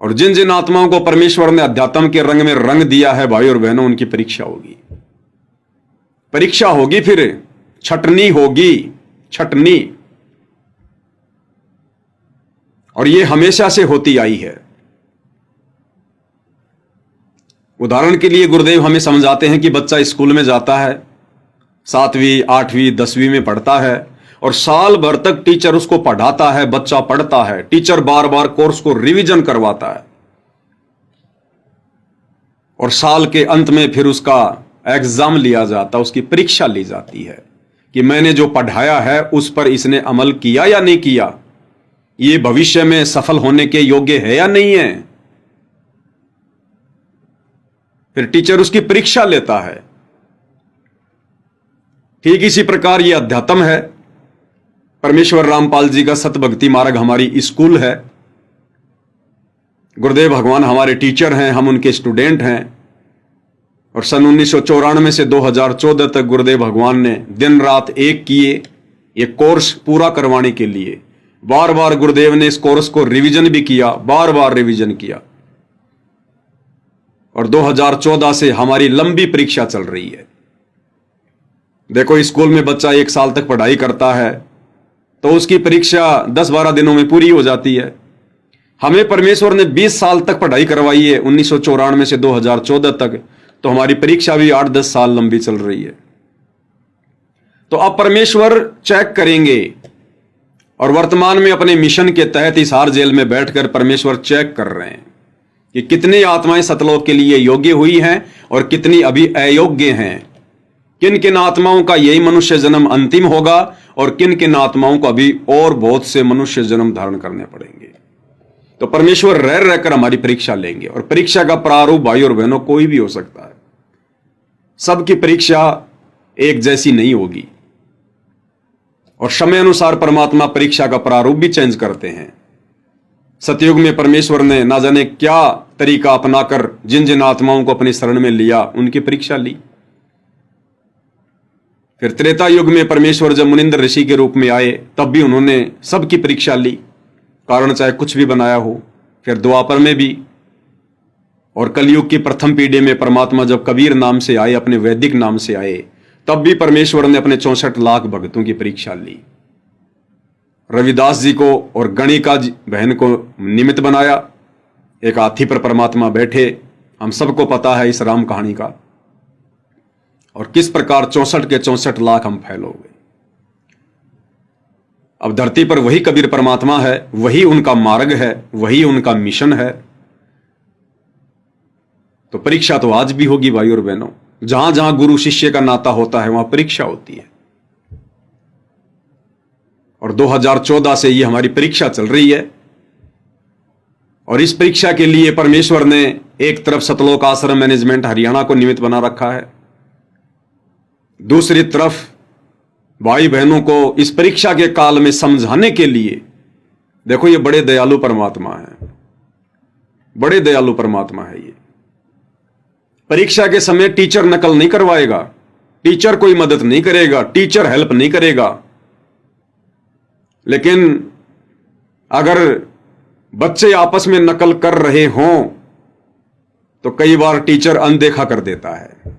और जिन जिन आत्माओं को परमेश्वर ने अध्यात्म के रंग में रंग दिया है भाई और बहनों, उनकी परीक्षा होगी। परीक्षा होगी, फिर छटनी होगी, छटनी। और यह हमेशा से होती आई है। उदाहरण के लिए गुरुदेव हमें समझाते हैं कि बच्चा स्कूल में जाता है, 7वीं 8वीं 10वीं में पढ़ता है, और साल भर तक टीचर उसको पढ़ाता है, बच्चा पढ़ता है, टीचर बार बार कोर्स को रिवीजन करवाता है, और साल के अंत में फिर उसका एग्जाम लिया जाता, उसकी परीक्षा ली जाती है कि मैंने जो पढ़ाया है उस पर इसने अमल किया या नहीं किया, ये भविष्य में सफल होने के योग्य है या नहीं है। फिर टीचर उसकी परीक्षा लेता है। ठीक इसी प्रकार यह अध्यात्म है। परमेश्वर रामपाल जी का सतभक्ति मार्ग हमारी स्कूल है। गुरुदेव भगवान हमारे टीचर हैं, हम उनके स्टूडेंट हैं। और सन 1994 से 2014 तक गुरुदेव भगवान ने दिन रात एक किए ये कोर्स पूरा करवाने के लिए। बार बार गुरुदेव ने इस कोर्स को रिवीजन भी किया, बार बार रिवीजन किया। और 2014 से हमारी लंबी परीक्षा चल रही है। देखो, स्कूल में बच्चा 1 साल तक पढ़ाई करता है तो उसकी परीक्षा 10-12 दिनों में पूरी हो जाती है। हमें परमेश्वर ने 20 साल तक पढ़ाई करवाई है, 1994 से 2014 तक, तो हमारी परीक्षा भी 8-10 साल लंबी चल रही है। तो अब परमेश्वर चेक करेंगे, और वर्तमान में अपने मिशन के तहत इस हार जेल में बैठकर परमेश्वर चेक कर रहे हैं कि कितनी आत्माएं सतलोक के लिए योग्य हुई हैं और कितनी अभी अयोग्य हैं। किन किन आत्माओं का यही मनुष्य जन्म अंतिम होगा और किन किन आत्माओं को अभी और बहुत से मनुष्य जन्म धारण करने पड़ेंगे। तो परमेश्वर रह रहकर हमारी परीक्षा लेंगे। और परीक्षा का प्रारूप भाई और बहनों कोई भी हो सकता है। सबकी परीक्षा एक जैसी नहीं होगी, और समय अनुसार परमात्मा परीक्षा का प्रारूप भी चेंज करते हैं। सतयुग में परमेश्वर ने ना जाने क्या तरीका अपनाकर जिन जिन आत्माओं को अपनी शरण में लिया उनकी परीक्षा ली। फिर त्रेता युग में परमेश्वर जब मुनिंद्र ऋषि के रूप में आए तब भी उन्होंने सबकी परीक्षा ली, कारण चाहे कुछ भी बनाया हो। फिर द्वापर में भी, और कलयुग की प्रथम पीढ़ी में परमात्मा जब कबीर नाम से आए, अपने वैदिक नाम से आए, तब भी परमेश्वर ने अपने 64 लाख भक्तों की परीक्षा ली। रविदास जी को और गणिका बहन को निमित्त बनाया। एक हाथी पर परमात्मा बैठे, हम सबको पता है इस राम कहानी का, और किस प्रकार 64 के 64 लाख हम फैल हो गए। अब धरती पर वही कबीर परमात्मा है, वही उनका मार्ग है, वही उनका मिशन है। तो परीक्षा तो आज भी होगी भाई और बहनों। जहां जहां गुरु शिष्य का नाता होता है वहां परीक्षा होती है। और 2014 से ये हमारी परीक्षा चल रही है। और इस परीक्षा के लिए परमेश्वर ने एक तरफ सतलोक आश्रम मैनेजमेंट हरियाणा को निमित्त बना रखा है, दूसरी तरफ भाई बहनों को इस परीक्षा के काल में समझाने के लिए। देखो, ये बड़े दयालु परमात्मा है, बड़े दयालु परमात्मा है ये। परीक्षा के समय टीचर नकल नहीं करवाएगा, टीचर कोई मदद नहीं करेगा, टीचर हेल्प नहीं करेगा। लेकिन अगर बच्चे आपस में नकल कर रहे हों तो कई बार टीचर अनदेखा कर देता है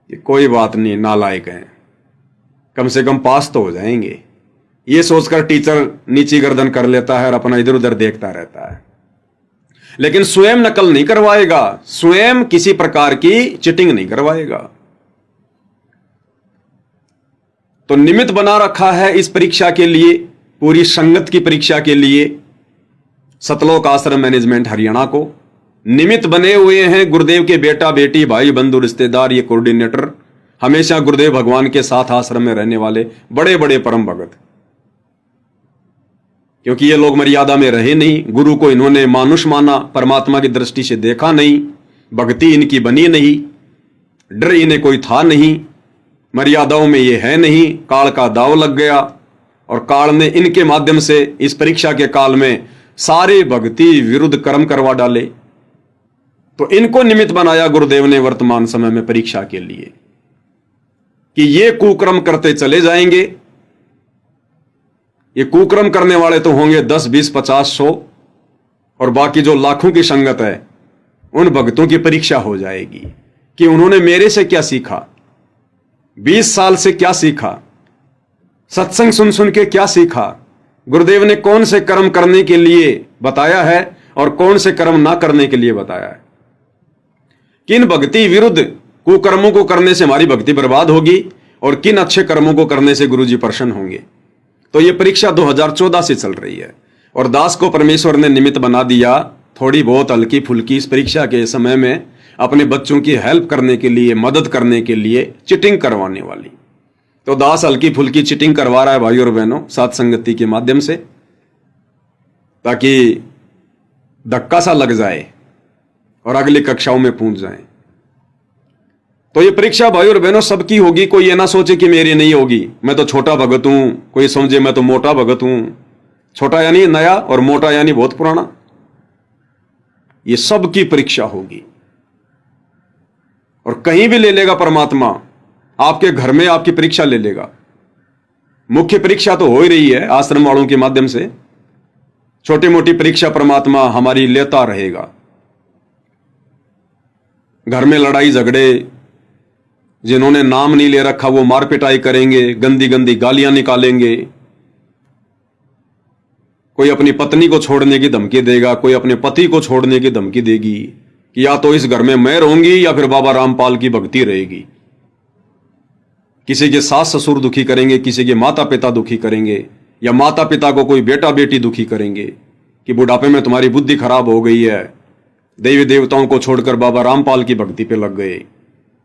कि कोई बात नहीं, नालायक हैं, कम से कम पास तो हो जाएंगे, ये सोचकर टीचर नीची गर्दन कर लेता है और अपना इधर उधर देखता रहता है। लेकिन स्वयं नकल नहीं करवाएगा, स्वयं किसी प्रकार की चिटिंग नहीं करवाएगा। तो निमित्त बना रखा है इस परीक्षा के लिए, पूरी संगत की परीक्षा के लिए सतलोक आश्रम मैनेजमेंट हरियाणा को निमित्त बने हुए हैं गुरुदेव के बेटा बेटी भाई बंधु रिश्तेदार, ये कोऑर्डिनेटर, हमेशा गुरुदेव भगवान के साथ आश्रम में रहने वाले बड़े बड़े परम भगत। क्योंकि ये लोग मर्यादा में रहे नहीं, गुरु को इन्होंने मानुष माना, परमात्मा की दृष्टि से देखा नहीं, भक्ति इनकी बनी नहीं, डर इन्हें कोई था नहीं, मर्यादाओं में ये है नहीं, काल का दाव लग गया। और काल ने इनके माध्यम से इस परीक्षा के काल में सारे भक्ति विरुद्ध कर्म करवा डाले। तो इनको निमित्त बनाया गुरुदेव ने वर्तमान समय में परीक्षा के लिए कि ये कुकर्म करते चले जाएंगे। ये कुकर्म करने वाले तो होंगे 10, 20, 50, 100, और बाकी जो लाखों की संगत है उन भक्तों की परीक्षा हो जाएगी कि उन्होंने मेरे से क्या सीखा, 20 साल से क्या सीखा, सत्संग सुन सुन के क्या सीखा, गुरुदेव ने कौन से कर्म करने के लिए बताया है और कौन से कर्म ना करने के लिए बताया है। किन भक्ति विरुद्ध कुकर्मों को करने से हमारी भक्ति बर्बाद होगी और किन अच्छे कर्मों को करने से गुरुजी प्रसन्न होंगे। तो यह परीक्षा 2014 से चल रही है और दास को परमेश्वर ने निमित्त बना दिया, थोड़ी बहुत हल्की फुल्की इस परीक्षा के समय में अपने बच्चों की हेल्प करने के लिए, मदद करने के लिए, चिटिंग करवाने वाली। तो दास हल्की फुल्की चिटिंग करवा रहा है भाई और बहनों साथ संगति के माध्यम से, ताकि धक्का सा लग जाए और अगली कक्षाओं में पहुंच जाए। तो ये परीक्षा भाई और बहनों सबकी होगी। कोई ये ना सोचे कि मेरी नहीं होगी, मैं तो छोटा भगत हूं, कोई समझे मैं तो मोटा भगत हूं। छोटा यानी नया और मोटा यानी बहुत पुराना। ये सबकी परीक्षा होगी और कहीं भी ले लेगा परमात्मा, आपके घर में आपकी परीक्षा ले लेगा। मुख्य परीक्षा तो हो ही रही है आश्रम वालों के माध्यम से, छोटी मोटी परीक्षा परमात्मा हमारी लेता रहेगा। घर में लड़ाई झगड़े, जिन्होंने नाम नहीं ले रखा वो मार पिटाई करेंगे, गंदी गंदी गालियां निकालेंगे। कोई अपनी पत्नी को छोड़ने की धमकी देगा, कोई अपने पति को छोड़ने की धमकी देगी कि या तो इस घर में मैं रहूंगी या फिर बाबा रामपाल की भक्ति रहेगी। किसी के सास ससुर दुखी करेंगे, किसी के माता पिता दुखी करेंगे, या माता पिता को कोई बेटा बेटी दुखी करेंगे कि बुढ़ापे में तुम्हारी बुद्धि खराब हो गई है, देवी देवताओं को छोड़कर बाबा रामपाल की भक्ति पे लग गए,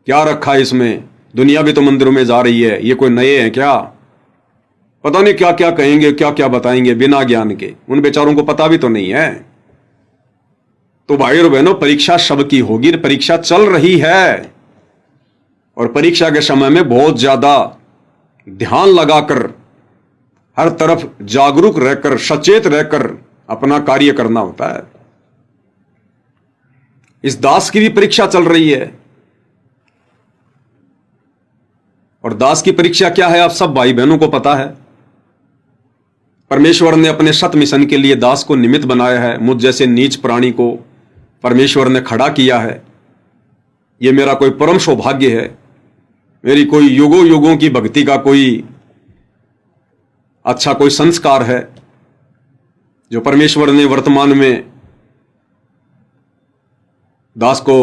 क्या रखा है इसमें, दुनिया भी तो मंदिरों में जा रही है, ये कोई नए हैं क्या। पता नहीं क्या क्या कहेंगे, क्या क्या बताएंगे बिना ज्ञान के, उन बेचारों को पता भी तो नहीं है। तो भाई और बहनों परीक्षा सबकी होगी, परीक्षा चल रही है और परीक्षा के समय में बहुत ज्यादा ध्यान लगाकर, हर तरफ जागरूक रहकर, सचेत रहकर अपना कार्य करना होता है। इस दास की भी परीक्षा चल रही है और दास की परीक्षा क्या है आप सब भाई बहनों को पता है। परमेश्वर ने अपने सत मिशन के लिए दास को निमित्त बनाया है। मुझ जैसे नीच प्राणी को परमेश्वर ने खड़ा किया है। यह मेरा कोई परम सौभाग्य है, मेरी कोई युगों युगों की भक्ति का कोई अच्छा कोई संस्कार है जो परमेश्वर ने वर्तमान में दास को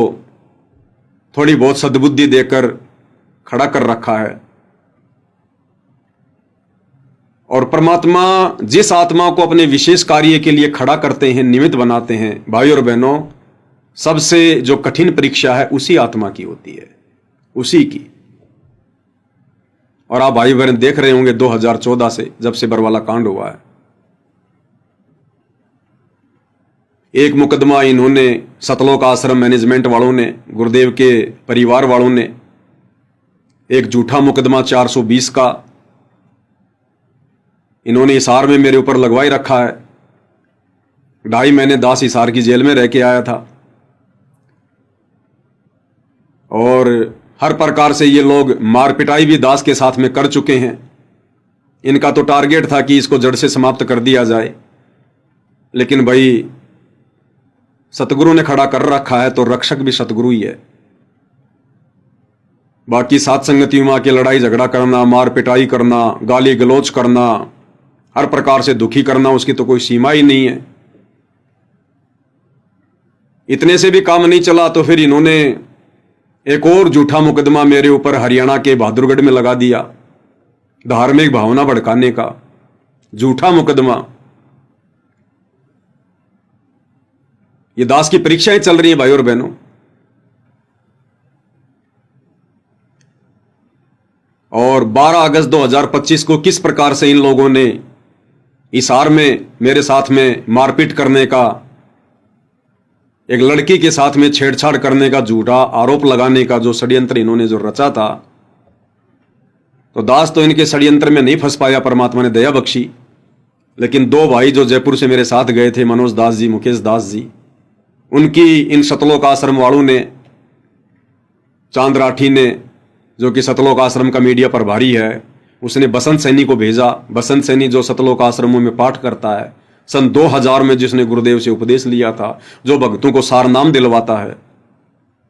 थोड़ी बहुत सद्बुद्धि देकर खड़ा कर रखा है। और परमात्मा जिस आत्मा को अपने विशेष कार्य के लिए खड़ा करते हैं, निमित्त बनाते हैं, भाई और बहनों, सबसे जो कठिन परीक्षा है उसी आत्मा की होती है, उसी की। और आप भाई बहन देख रहे होंगे 2014 से जब से बरवाला कांड हुआ है, एक मुकदमा इन्होंने सतलोक आश्रम मैनेजमेंट वालों ने, गुरुदेव के परिवार वालों ने एक झूठा मुकदमा 420 का इन्होंने हिसार में मेरे ऊपर लगवाई रखा है। 2.5 महीने दास हिसार की जेल में रह के आया था और हर प्रकार से ये लोग मार पिटाई भी दास के साथ में कर चुके हैं। इनका तो टारगेट था कि इसको जड़ से समाप्त कर दिया जाए, लेकिन भाई सतगुरु ने खड़ा कर रखा है तो रक्षक भी सतगुरु ही है। बाकी सात संगतियों में आके लड़ाई झगड़ा करना, मार पिटाई करना, गाली गलौज करना, हर प्रकार से दुखी करना, उसकी तो कोई सीमा ही नहीं है। इतने से भी काम नहीं चला तो फिर इन्होंने एक और झूठा मुकदमा मेरे ऊपर हरियाणा के बहादुरगढ़ में लगा दिया, धार्मिक भावना भड़काने का झूठा मुकदमा। ये दास की परीक्षाएं चल रही हैं भाई और बहनों। और 12 अगस्त 2025 को किस प्रकार से इन लोगों ने हिसार में मेरे साथ में मारपीट करने का, एक लड़की के साथ में छेड़छाड़ करने का, झूठा आरोप लगाने का जो षड्यंत्र इन्होंने जो रचा था, तो दास तो इनके षड्यंत्र में नहीं फंस पाया, परमात्मा ने दया बख्शी। लेकिन 2 भाई जो जयपुर से मेरे साथ गए थे, मनोज दास जी, मुकेश दास जी, उनकी इन सतलोक आश्रम वालों ने, चांद राठी ने जो कि सतलोक आश्रम का मीडिया प्रभारी है, उसने बसंत सैनी को भेजा। बसंत सैनी जो सतलोक आश्रमों में पाठ करता है, सन 2000 में जिसने गुरुदेव से उपदेश लिया था, जो भक्तों को सार नाम दिलवाता है,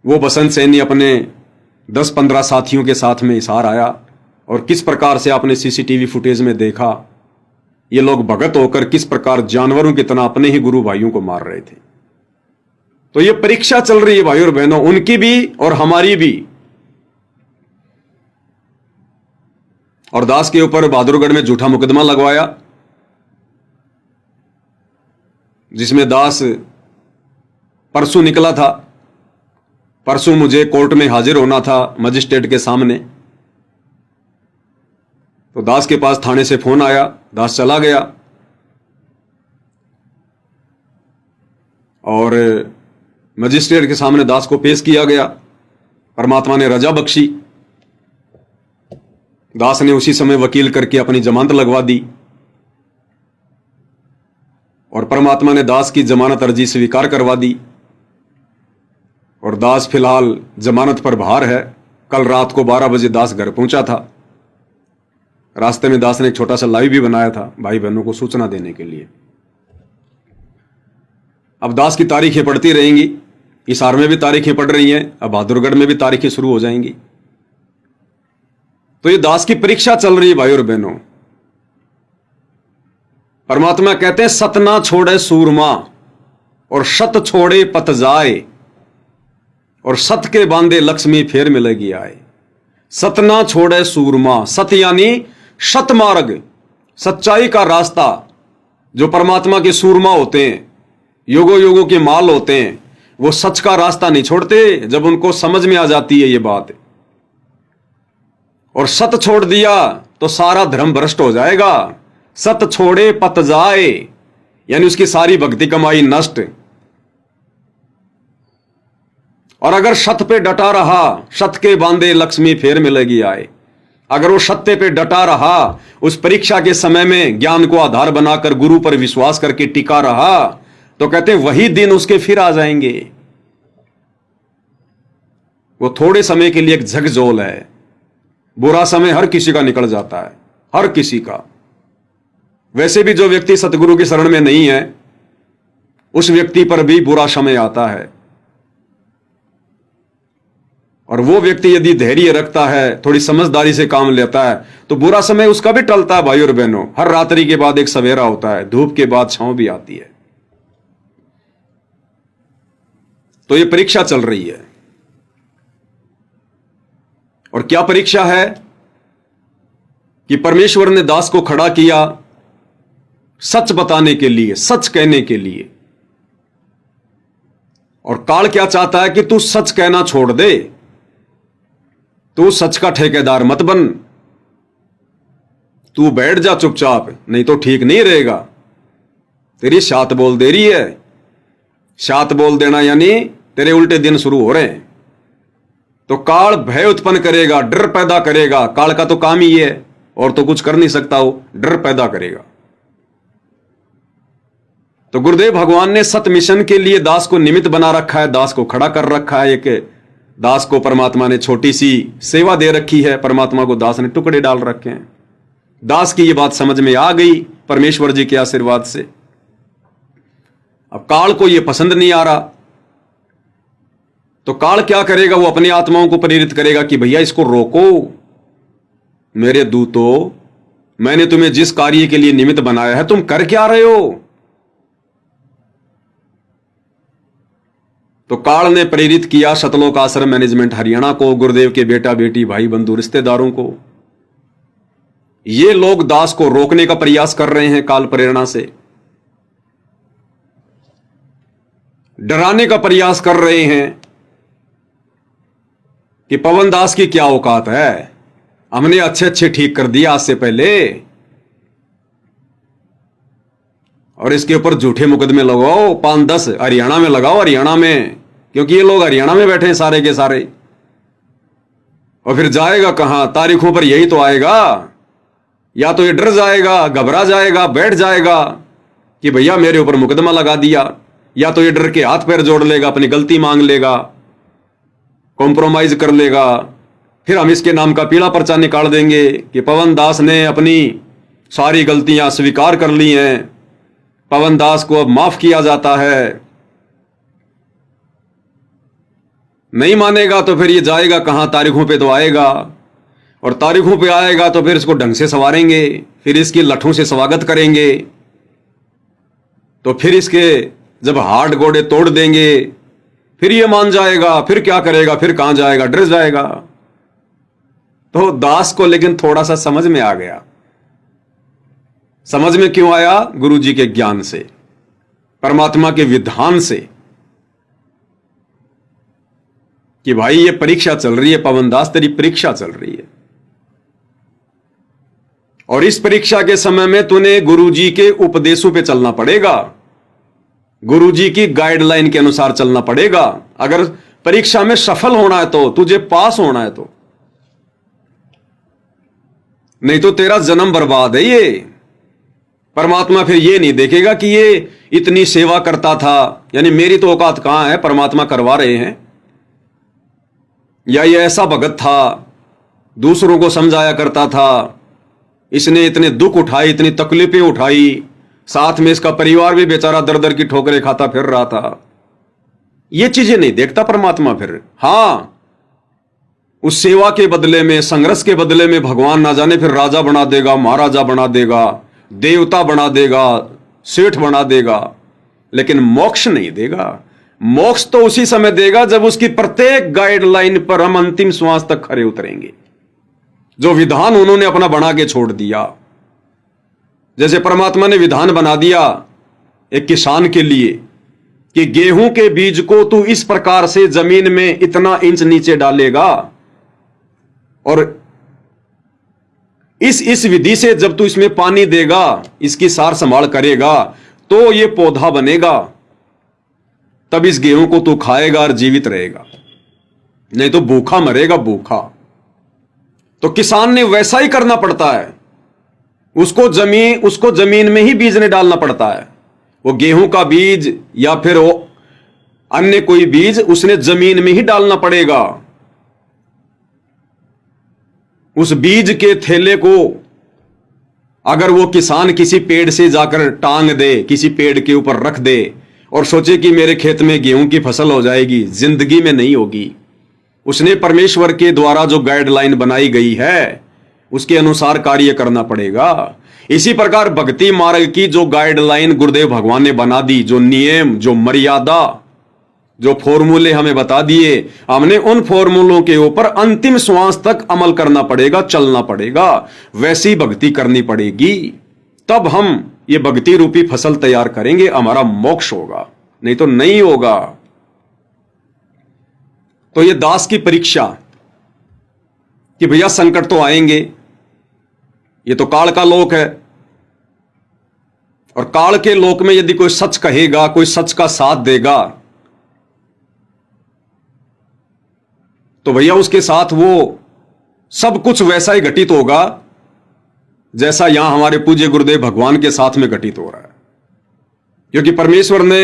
वो बसंत सैनी अपने 10-15 साथियों के साथ में हिसार आया। और किस प्रकार से आपने सीसीटीवी फुटेज में देखा, ये लोग भगत होकर किस प्रकार जानवरों की तरह अपने ही गुरु भाइयों को मार रहे थे। तो ये परीक्षा चल रही है भाइयों और बहनों, उनकी भी और हमारी भी। और दास के ऊपर बहादुरगढ़ में झूठा मुकदमा लगवाया, जिसमें दास परसों निकला था। परसों मुझे कोर्ट में हाजिर होना था मजिस्ट्रेट के सामने। तो दास के पास थाने से फोन आया, दास चला गया और मजिस्ट्रेट के सामने दास को पेश किया गया। परमात्मा ने रजा बख्शी। दास ने उसी समय वकील करके अपनी जमानत लगवा दी और परमात्मा ने दास की जमानत अर्जी स्वीकार करवा दी। और दास फिलहाल जमानत पर बाहर है। कल रात को 12 बजे दास घर पहुंचा था। रास्ते में दास ने एक छोटा सा लाइव भी बनाया था भाई बहनों को सूचना देने के लिए। अब दास की तारीखें पड़ती रहेंगी। हिसार में भी तारीखें पड़ रही हैं, अब बहादुरगढ़ में भी तारीखें शुरू हो जाएंगी। तो ये दास की परीक्षा चल रही है भाई और बहनों। परमात्मा कहते हैं सत ना छोड़े सूरमा और शत छोड़े पत जाए और सत के बांधे लक्ष्मी फेर मिलेगी आए। सत ना छोड़े सूरमा, सत यानी सतमार्ग, सच्चाई का रास्ता। जो परमात्मा के सूरमा होते हैं, युगों युगों के माल होते हैं, वो सच का रास्ता नहीं छोड़ते जब उनको समझ में आ जाती है ये बात। और सत छोड़ दिया तो सारा धर्म भ्रष्ट हो जाएगा। सत छोड़े पत जाए यानी उसकी सारी भक्ति कमाई नष्ट। और अगर सत्य पे डटा रहा, सत्य के बांधे लक्ष्मी फेर मिलेगी आए। अगर वो सत्य पे डटा रहा, उस परीक्षा के समय में ज्ञान को आधार बनाकर गुरु पर विश्वास करके टिका रहा, तो कहते हैं वही दिन उसके फिर आ जाएंगे। वो थोड़े समय के लिए एक झकझोल है। बुरा समय हर किसी का निकल जाता है, हर किसी का। वैसे भी जो व्यक्ति सतगुरु की शरण में नहीं है, उस व्यक्ति पर भी बुरा समय आता है। और वो व्यक्ति यदि धैर्य रखता है, थोड़ी समझदारी से काम लेता है, तो बुरा समय उसका भी टलता है भाई और बहनों। हर रात्रि के बाद एक सवेरा होता है, धूप के बाद छांव भी आती है। तो ये परीक्षा चल रही है। और क्या परीक्षा है कि परमेश्वर ने दास को खड़ा किया सच बताने के लिए, सच कहने के लिए। और काल क्या चाहता है कि तू सच कहना छोड़ दे, तू सच का ठेकेदार मत बन, तू बैठ जा चुपचाप, नहीं तो ठीक नहीं रहेगा। तेरी शात बोल दे रही है। शात बोल देना यानी तेरे उल्टे दिन शुरू हो रहे हैं। तो काल भय उत्पन्न करेगा, डर पैदा करेगा। काल का तो काम ही है, और तो कुछ कर नहीं सकता, वो डर पैदा करेगा। तो गुरुदेव भगवान ने सत मिशन के लिए दास को निमित्त बना रखा है, दास को खड़ा कर रखा है। एक दास को परमात्मा ने छोटी सी सेवा दे रखी है, परमात्मा को दास ने टुकड़े डाल रखे हैं। दास की ये बात समझ में आ गई परमेश्वर जी के आशीर्वाद से। अब काल को ये पसंद नहीं आ रहा, तो काल क्या करेगा? वो अपनी आत्माओं को प्रेरित करेगा कि भैया इसको रोको, मेरे दूतों, मैंने तुम्हें जिस कार्य के लिए निमित्त बनाया है तुम कर क्या रहे हो? तो काल ने प्रेरित किया सतलोक आश्रम मैनेजमेंट हरियाणा को, गुरुदेव के बेटा बेटी भाई बंधु रिश्तेदारों को। ये लोग दास को रोकने का प्रयास कर रहे हैं, काल प्रेरणा से डराने का प्रयास कर रहे हैं कि पवन दास की क्या औकात है, हमने अच्छे अच्छे ठीक कर दिया आज से पहले, और इसके ऊपर झूठे मुकदमे लगाओ, 5-10 हरियाणा में लगाओ, हरियाणा में, क्योंकि ये लोग हरियाणा में बैठे हैं सारे के सारे। और फिर जाएगा कहां? तारीखों पर यही तो आएगा। या तो ये डर जाएगा, घबरा जाएगा, बैठ जाएगा कि भैया मेरे ऊपर मुकदमा लगा दिया, या तो ये डर के हाथ पैर जोड़ लेगा, अपनी गलती मांग लेगा, कॉम्प्रोमाइज कर लेगा। फिर हम इसके नाम का पीला पर्चा निकाल देंगे कि पवन दास ने अपनी सारी गलतियां स्वीकार कर ली हैं, पवन दास को अब माफ किया जाता है। नहीं मानेगा तो फिर ये जाएगा कहां, तारीखों पे तो आएगा, और तारीखों पे आएगा तो फिर इसको ढंग से संवारेंगे, फिर इसकी लठों से स्वागत करेंगे, तो फिर इसके जब हाथ गोड़े तोड़ देंगे फिर ये मान जाएगा, फिर क्या करेगा, फिर कहां जाएगा, डर जाएगा। तो दास को लेकिन थोड़ा सा समझ में आ गया। समझ में क्यों आया? गुरु जी के ज्ञान से, परमात्मा के विधान से, कि भाई ये परीक्षा चल रही है, पवन दास तेरी परीक्षा चल रही है, और इस परीक्षा के समय में तूने गुरु जी के उपदेशों पे चलना पड़ेगा, गुरु जी की गाइडलाइन के अनुसार चलना पड़ेगा। अगर परीक्षा में सफल होना है तो, तुझे पास होना है तो, नहीं तो तेरा जन्म बर्बाद है। ये परमात्मा फिर ये नहीं देखेगा कि ये इतनी सेवा करता था, यानी मेरी तो औकात कहां है, परमात्मा करवा रहे हैं, या ये ऐसा भगत था, दूसरों को समझाया करता था, इसने इतने दुख उठाए, इतनी तकलीफें उठाई, साथ में इसका परिवार भी बेचारा दर दर की ठोकरें खाता फिर रहा था। ये चीजें नहीं देखता परमात्मा फिर। हां, उस सेवा के बदले में, संघर्ष के बदले में भगवान ना जाने फिर राजा बना देगा, महाराजा बना देगा, देवता बना देगा, सेठ बना देगा, लेकिन मोक्ष नहीं देगा। मोक्ष तो उसी समय देगा जब उसकी प्रत्येक गाइडलाइन पर हम अंतिम श्वास तक खरे उतरेंगे, जो विधान उन्होंने अपना बना के छोड़ दिया। जैसे परमात्मा ने विधान बना दिया एक किसान के लिए कि गेहूं के बीज को तू इस प्रकार से जमीन में इतना इंच नीचे डालेगा, और इस विधि से जब तू इसमें पानी देगा, इसकी सार संभाल करेगा, तो ये पौधा बनेगा, तब इस गेहूं को तू खाएगा और जीवित रहेगा, नहीं तो भूखा मरेगा, भूखा। तो किसान ने वैसा ही करना पड़ता है, उसको जमीन में ही बीज ने डालना पड़ता है। वो गेहूं का बीज या फिर वो अन्य कोई बीज उसने जमीन में ही डालना पड़ेगा। उस बीज के थैले को अगर वो किसान किसी पेड़ से जाकर टांग दे, किसी पेड़ के ऊपर रख दे और सोचे कि मेरे खेत में गेहूं की फसल हो जाएगी, जिंदगी में नहीं होगी। उसने परमेश्वर के द्वारा जो गाइडलाइन बनाई गई है उसके अनुसार कार्य करना पड़ेगा। इसी प्रकार भक्ति मार्ग की जो गाइडलाइन गुरुदेव भगवान ने बना दी, जो नियम, जो मर्यादा, जो फॉर्मूले हमें बता दिए, हमने उन फॉर्मूलों के ऊपर अंतिम श्वास तक अमल करना पड़ेगा, चलना पड़ेगा, वैसी भक्ति करनी पड़ेगी, तब हम ये भक्ति रूपी फसल तैयार करेंगे, हमारा मोक्ष होगा, नहीं तो नहीं होगा। तो ये दास की परीक्षा कि भैया संकट तो आएंगे, ये तो काल का लोक है, और काल के लोक में यदि कोई सच कहेगा, कोई सच का साथ देगा, तो भैया उसके साथ वो सब कुछ वैसा ही घटित होगा जैसा यहां हमारे पूज्य गुरुदेव भगवान के साथ में घटित हो रहा है। क्योंकि परमेश्वर ने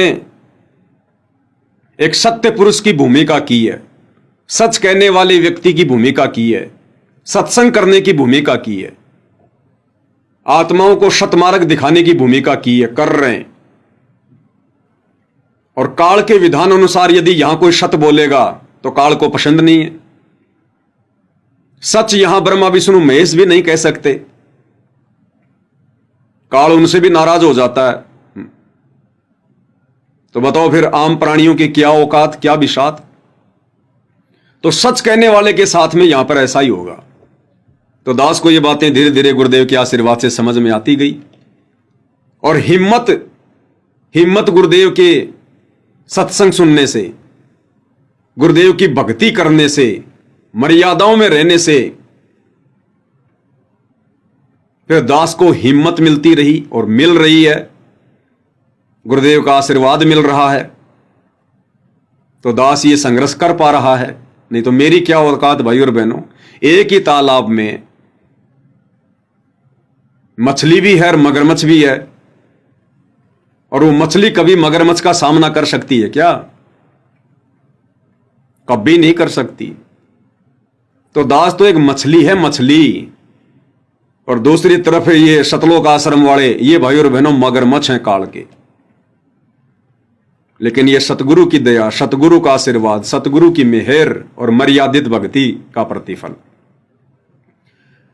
एक सत्य पुरुष की भूमिका की है, सच कहने वाले व्यक्ति की भूमिका की है, सत्संग करने की भूमिका की है, आत्माओं को सतमार्ग दिखाने की भूमिका की है, कर रहे हैं। और काल के विधान अनुसार यदि यहां कोई सत बोलेगा तो काल को पसंद नहीं है। सच यहां ब्रह्मा विष्णु महेश भी नहीं कह सकते, काल उनसे भी नाराज हो जाता है। तो बताओ फिर आम प्राणियों की क्या औकात, क्या बिसात। तो सच कहने वाले के साथ में यहां पर ऐसा ही होगा। तो दास को ये बातें धीरे धीरे गुरुदेव के आशीर्वाद से समझ में आती गई, और हिम्मत गुरुदेव के सत्संग सुनने से, गुरुदेव की भक्ति करने से, मर्यादाओं में रहने से फिर दास को हिम्मत मिलती रही और मिल रही है, गुरुदेव का आशीर्वाद मिल रहा है, तो दास ये संघर्ष कर पा रहा है। नहीं तो मेरी क्या औकात भाई और बहनों, एक ही तालाब में मछली भी है और मगरमच्छ भी है, और वो मछली कभी मगरमच्छ का सामना कर सकती है क्या? कभी नहीं कर सकती। तो दास तो एक मछली है, मछली, और दूसरी तरफ ये सतलोक आश्रम वाले, ये भाई और बहनों मगरमच्छ हैं काल के। लेकिन यह सतगुरु की दया, सतगुरु का आशीर्वाद, सतगुरु की मेहर और मर्यादित भक्ति का प्रतिफल।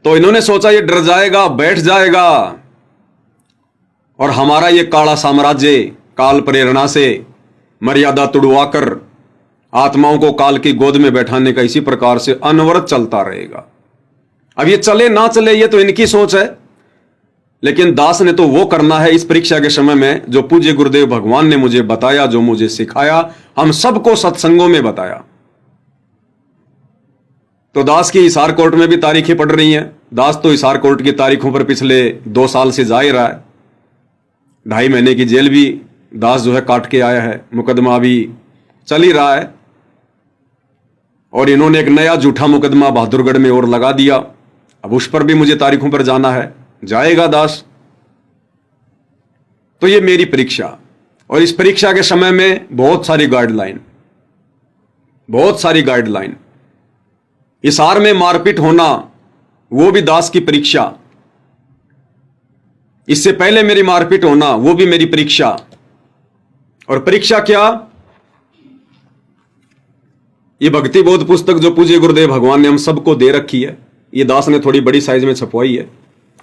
तो इन्होंने सोचा ये डर जाएगा, बैठ जाएगा और हमारा ये काला साम्राज्य काल प्रेरणा से मर्यादा तुड़वाकर आत्माओं को काल की गोद में बैठाने का इसी प्रकार से अनवरत चलता रहेगा। अब ये चले ना चले ये तो इनकी सोच है, लेकिन दास ने तो वो करना है इस परीक्षा के समय में जो पूज्य गुरुदेव भगवान ने मुझे बताया, जो मुझे सिखाया, हम सबको सत्संगों में बताया। तो दास की हिसार कोर्ट में भी तारीखें पड़ रही हैं। दास तो हिसार कोर्ट की तारीखों पर पिछले 2 साल से जा ही रहा है। 2.5 महीने की जेल भी दास जो है काट के आया है, मुकदमा भी चल ही रहा है और इन्होंने एक नया झूठा मुकदमा बहादुरगढ़ में और लगा दिया। अब उस पर भी मुझे तारीखों पर जाना है, जाएगा दास। तो ये मेरी परीक्षा, और इस परीक्षा के समय में बहुत सारी गाइडलाइन, हिसार में मारपीट होना वो भी दास की परीक्षा, इससे पहले मेरी मारपीट होना वो भी मेरी परीक्षा। और परीक्षा क्या? ये भक्ति बोध पुस्तक जो पूज्य गुरुदेव भगवान ने हम सबको दे रखी है, ये दास ने थोड़ी बड़ी साइज में छपवाई है।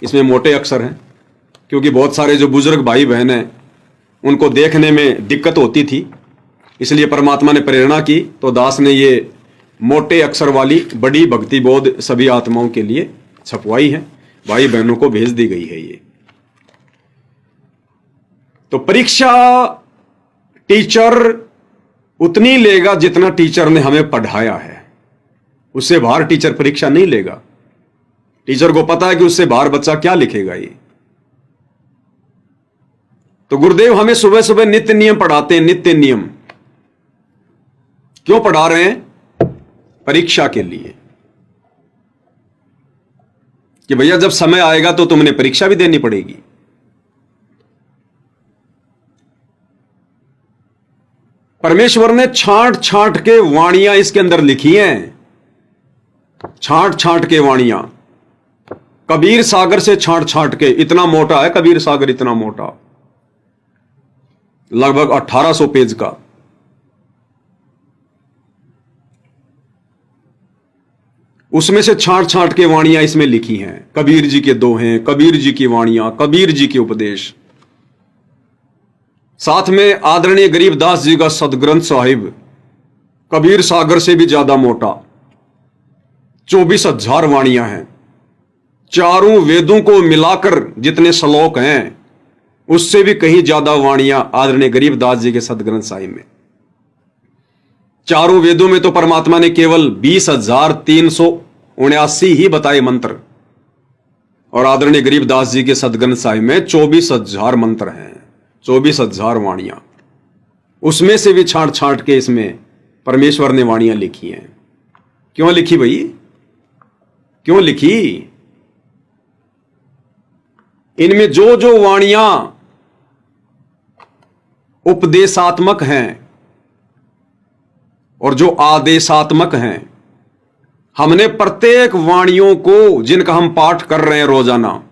इसमें मोटे अक्षर हैं क्योंकि बहुत सारे जो बुजुर्ग भाई बहन हैं उनको देखने में दिक्कत होती थी, इसलिए परमात्मा ने प्रेरणा की तो दास ने ये मोटे अक्षर वाली बड़ी भक्ति बोध सभी आत्माओं के लिए छपवाई है, भाई बहनों को भेज दी गई है ये। तो परीक्षा टीचर उतनी लेगा जितना टीचर ने हमें पढ़ाया है, उससे बाहर टीचर परीक्षा नहीं लेगा। टीचर को पता है कि उससे बाहर बच्चा क्या लिखेगा ये। तो गुरुदेव हमें सुबह सुबह नित्य नियम पढ़ाते हैं। नित्य नियम क्यों पढ़ा रहे हैं? परीक्षा के लिए, कि भैया जब समय आएगा तो तुमने परीक्षा भी देनी पड़ेगी। परमेश्वर ने छांट छांट के वाणियां इसके अंदर लिखी हैं, छांट छांट के वाणियां। कबीर सागर से छांट छांट के, इतना मोटा है कबीर सागर, इतना मोटा, लगभग 1800 पेज का। उसमें से छांट छांट के वाणियां इसमें लिखी हैं। कबीर जी के दोहे, कबीर जी की वाणियां, कबीर जी के उपदेश, साथ में आदरणीय गरीबदास जी का सदग्रंथ साहिब कबीर सागर से भी ज्यादा मोटा, 24,000 वाणियां हैं। चारों वेदों को मिलाकर जितने श्लोक हैं उससे भी कहीं ज्यादा वाणियां आदरणीय गरीबदास जी के सदग्रंथ साहिब में। चारों वेदों में तो परमात्मा ने केवल 20,379 ही बताए मंत्र, और आदरणीय गरीबदास जी के सदग्रंथ साहिब में 24,000 मंत्र हैं, 24,000 वाणियां। उसमें से भी छांट छांट के इसमें परमेश्वर ने वाणियां लिखी हैं। क्यों लिखी भाई? क्यों लिखी? इनमें जो जो वाणियां उपदेशात्मक हैं और जो आदेशात्मक हैं, हमने प्रत्येक वाणियों को जिनका हम पाठ कर रहे हैं रोजाना,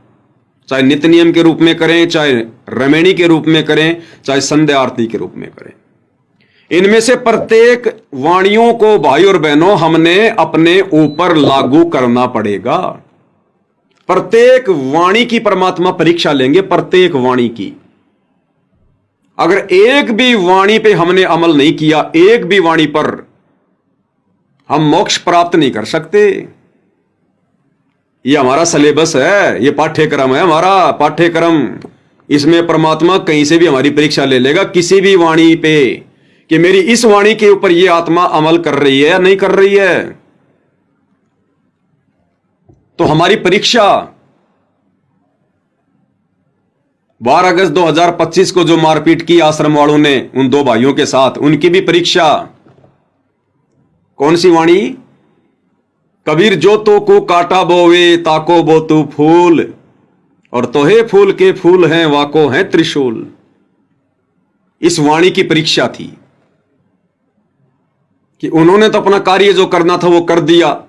चाहे नित्य नियम के रूप में करें, चाहे रमेणी के रूप में करें, चाहे संध्या आरती के रूप में करें, इनमें से प्रत्येक वाणियों को भाई और बहनों हमने अपने ऊपर लागू करना पड़ेगा। प्रत्येक वाणी की परमात्मा परीक्षा लेंगे, प्रत्येक वाणी की। अगर एक भी वाणी पे हमने अमल नहीं किया, एक भी वाणी पर, हम मोक्ष प्राप्त नहीं कर सकते। ये हमारा सिलेबस है, ये पाठ्यक्रम है हमारा पाठ्यक्रम। इसमें परमात्मा कहीं से भी हमारी परीक्षा ले लेगा, किसी भी वाणी पे, कि मेरी इस वाणी के ऊपर ये आत्मा अमल कर रही है या नहीं कर रही है। तो हमारी परीक्षा 12 अगस्त 2025 को जो मारपीट की आश्रम वालों ने उन 2 भाइयों के साथ, उनकी भी परीक्षा कौन सी वाणी? कबीर जो तो को काटा बोवे ताको बो तू फूल, और तोहे फूल के फूल हैं वाको हैं त्रिशूल। इस वाणी की परीक्षा थी कि उन्होंने तो अपना कार्य जो करना था वो कर दिया।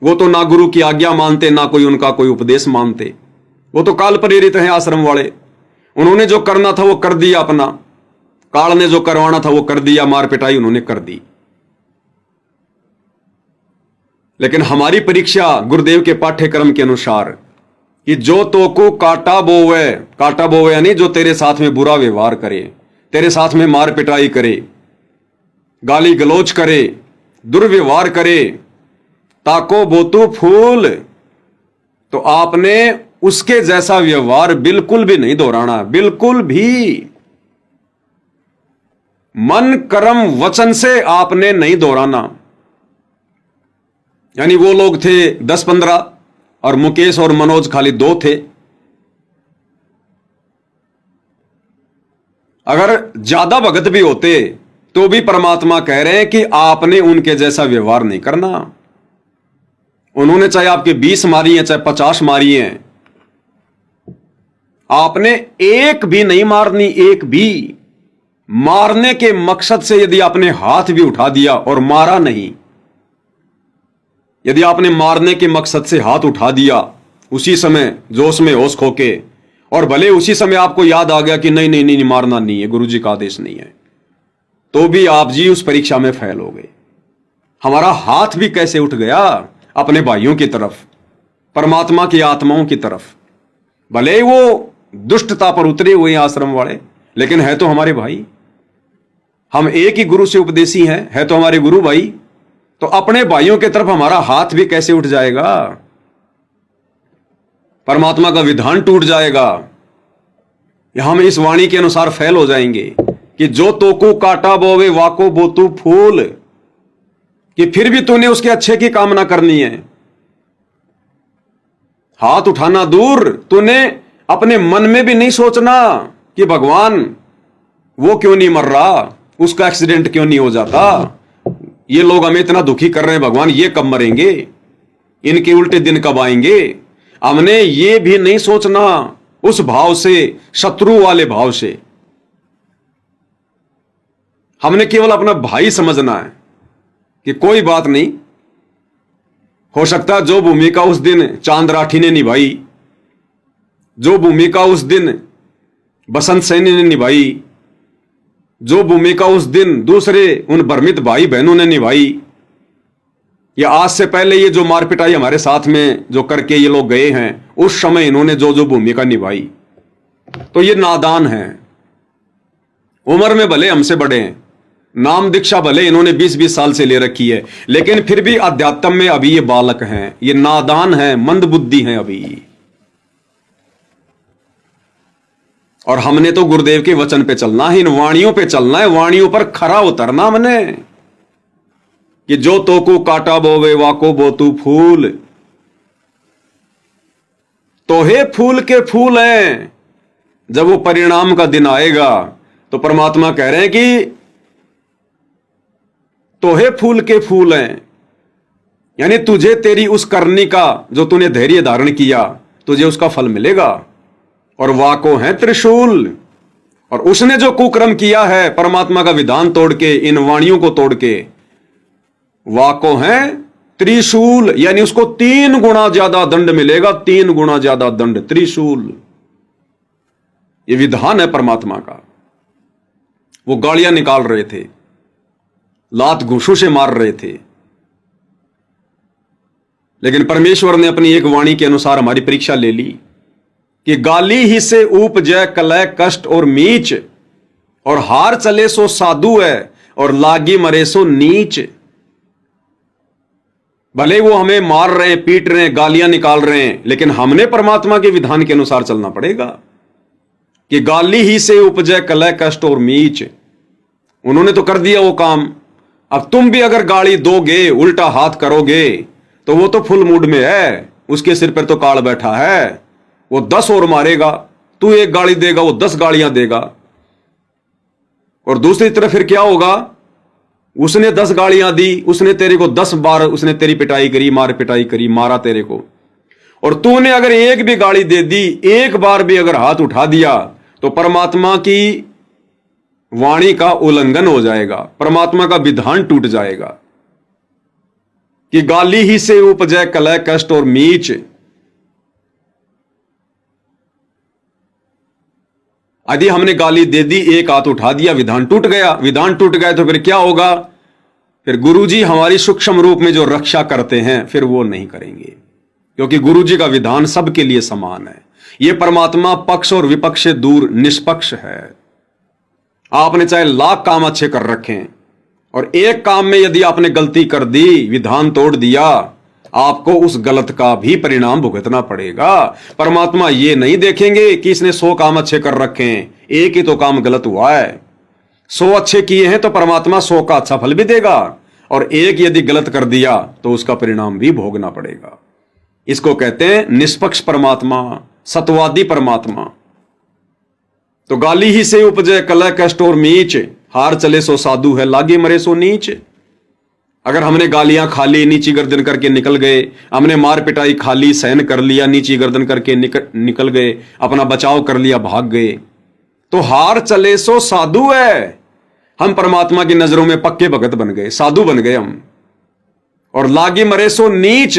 वो तो ना गुरु की आज्ञा मानते, ना कोई उनका कोई उपदेश मानते, वो तो काल प्रेरित हैं आश्रम वाले। उन्होंने जो करना था वो कर दिया अपना, काल ने जो करवाना था वो कर दिया, मार पिटाई उन्होंने कर दी। लेकिन हमारी परीक्षा गुरुदेव के पाठ्यक्रम के अनुसार कि जो तो को काटा बोवे यानी जो तेरे साथ में बुरा व्यवहार करे, तेरे साथ में मार पिटाई करे, गाली गलौज करे, दुर्व्यवहार करे, ताको बोतू फूल, तो आपने उसके जैसा व्यवहार बिल्कुल भी नहीं दोहराना, बिल्कुल भी। मन कर्म वचन से आपने नहीं दोहराना। यानी वो लोग थे 10-15 और मुकेश और मनोज खाली 2 थे। अगर ज्यादा भगत भी होते तो भी परमात्मा कह रहे हैं कि आपने उनके जैसा व्यवहार नहीं करना। उन्होंने चाहे आपके 20 मारी हैं, चाहे 50 मारी हैं, आपने एक भी नहीं मारनी। एक भी मारने के मकसद से यदि आपने हाथ भी उठा दिया और मारा नहीं, यदि आपने मारने के मकसद से हाथ उठा दिया उसी समय जोश में होश खोके, और भले उसी समय आपको याद आ गया कि नहीं नहीं नहीं मारना नहीं है, गुरुजी का आदेश नहीं है, तो भी आप जी उस परीक्षा में फेल हो गए। हमारा हाथ भी कैसे उठ गया अपने भाइयों की तरफ, परमात्मा की आत्माओं की तरफ। भले वो दुष्टता पर उतरे हुए आश्रम वाले, लेकिन है तो हमारे भाई। हम एक ही गुरु से उपदेशी हैं, है तो हमारे गुरु भाई। तो अपने भाइयों की तरफ हमारा हाथ भी कैसे उठ जाएगा? परमात्मा का विधान टूट जाएगा। हम इस वाणी के अनुसार फेल हो जाएंगे कि जो तोकू काटा बोवे वाको बोतू फूल, कि फिर भी तूने उसके अच्छे की कामना करनी है। हाथ उठाना दूर, तूने अपने मन में भी नहीं सोचना कि भगवान वो क्यों नहीं मर रहा, उसका एक्सीडेंट क्यों नहीं हो जाता, ये लोग हमें इतना दुखी कर रहे हैं, भगवान ये कब मरेंगे, इनके उल्टे दिन कब आएंगे। हमने ये भी नहीं सोचना उस भाव से, शत्रु वाले भाव से। हमने केवल अपना भाई समझना है कि कोई बात नहीं, हो सकता है जो भूमिका उस दिन चांद राठी ने निभाई, जो भूमिका उस दिन बसंत सैनी ने निभाई, जो भूमिका उस दिन दूसरे उन भ्रमित भाई बहनों ने निभाई, या आज से पहले ये जो मार पिटाई हमारे साथ में जो करके ये लोग गए हैं, उस समय इन्होंने जो जो भूमिका निभाई, तो ये नादान हैं। उम्र में भले हमसे बड़े हैं, नाम दीक्षा भले इन्होंने 20-20 साल से ले रखी है, लेकिन फिर भी अध्यात्म में अभी ये बालक हैं, ये नादान हैं, मंदबुद्धि हैं अभी। और हमने तो गुरुदेव के वचन पे चलना है, इन वाणियों पे चलना है, वाणियों पर खरा उतरना हमने कि जो तो को काटा बोवे वाको बोतू फूल, तो हे फूल के फूल हैं। जब वो परिणाम का दिन आएगा तो परमात्मा कह रहे हैं कि तो हे फूल के फूल हैं, यानी तुझे तेरी उस करनी का जो तूने धैर्य धारण किया, तुझे उसका फल मिलेगा। और वाको है त्रिशूल, और उसने जो कुकर्म किया है परमात्मा का विधान तोड़ के, इन वाणियों को तोड़ के, वाको है त्रिशूल, यानी उसको 3 गुना ज्यादा दंड मिलेगा, 3 गुना ज्यादा दंड, त्रिशूल। ये विधान है परमात्मा का। वो गालियां निकाल रहे थे, लात घूंसों से मार रहे थे, लेकिन परमेश्वर ने अपनी एक वाणी के अनुसार हमारी परीक्षा ले ली कि गाली ही से उपजय कलह कष्ट और मीच, और हार चले सो साधु है और लागी मरे सो नीच। भले वो हमें मार रहे हैं, पीट रहे हैं, गालियां निकाल रहे हैं, लेकिन हमने परमात्मा के विधान के अनुसार चलना पड़ेगा कि गाली ही से उपजय कलह कष्ट और मीच। उन्होंने तो कर दिया वो काम, अब तुम भी अगर गाली दोगे, उल्टा हाथ करोगे, तो वो तो फुल मूड में है, उसके सिर पर तो काल बैठा है, वो 10 और मारेगा। तू 1 गाली देगा, वो 10 गालियां देगा। और दूसरी तरफ फिर क्या होगा, उसने 10 गालियां दी, उसने तेरे को 10 बार उसने तेरी पिटाई करी, मार पिटाई करी, मारा तेरे को, और तूने अगर 1 भी गाली दे दी, 1 बार भी अगर हाथ उठा दिया, तो परमात्मा की वाणी का उल्लंघन हो जाएगा, परमात्मा का विधान टूट जाएगा कि गाली ही से उपजय कलह कष्ट और मीच। यदि हमने गाली दे दी, एक हाथ उठा दिया, विधान टूट गया। विधान टूट गए तो फिर क्या होगा? फिर गुरुजी हमारी सूक्ष्म रूप में जो रक्षा करते हैं फिर वो नहीं करेंगे, क्योंकि गुरुजी का विधान सबके लिए समान है। ये परमात्मा पक्ष और विपक्ष से दूर निष्पक्ष है। आपने चाहे लाख काम अच्छे कर रखें और एक काम में यदि आपने गलती कर दी, विधान तोड़ दिया, आपको उस गलत का भी परिणाम भुगतना पड़ेगा। परमात्मा ये नहीं देखेंगे कि इसने 100 काम अच्छे कर रखे हैं, एक ही तो काम गलत हुआ है। 100 अच्छे किए हैं तो परमात्मा 100 का अच्छा फल भी देगा, और एक यदि गलत कर दिया तो उसका परिणाम भी भोगना पड़ेगा। इसको कहते हैं निष्पक्ष परमात्मा, सत्वादी परमात्मा। तो गाली ही से उपजे कलह कष्ट और मीच, हार चले सो साधु है लागे मरे सो नीच। अगर हमने गालियां खा ली, नीची गर्दन करके निकल गए, हमने मार पिटाई खा ली, सहन कर लिया, नीची गर्दन करके निकल गए, अपना बचाव कर लिया, भाग गए, तो हार चले सो साधु है। हम परमात्मा की नजरों में पक्के भगत बन गए, साधु बन गए हम। और लागे मरे सो नीच।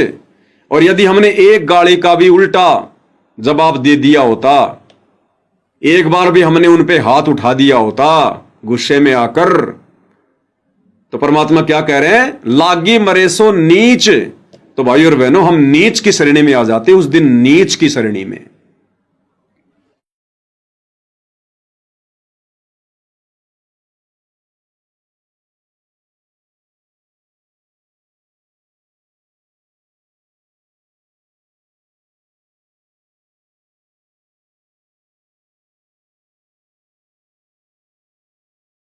और यदि हमने एक गाली का भी उल्टा जवाब दे दिया होता, एक बार भी हमने उन पे हाथ उठा दिया होता गुस्से में आकर, तो परमात्मा क्या कह रहे हैं? लागी मरे सो नीच। तो भाई और बहनों, हम नीच की श्रेणी में आ जाते, उस दिन नीच की श्रेणी में।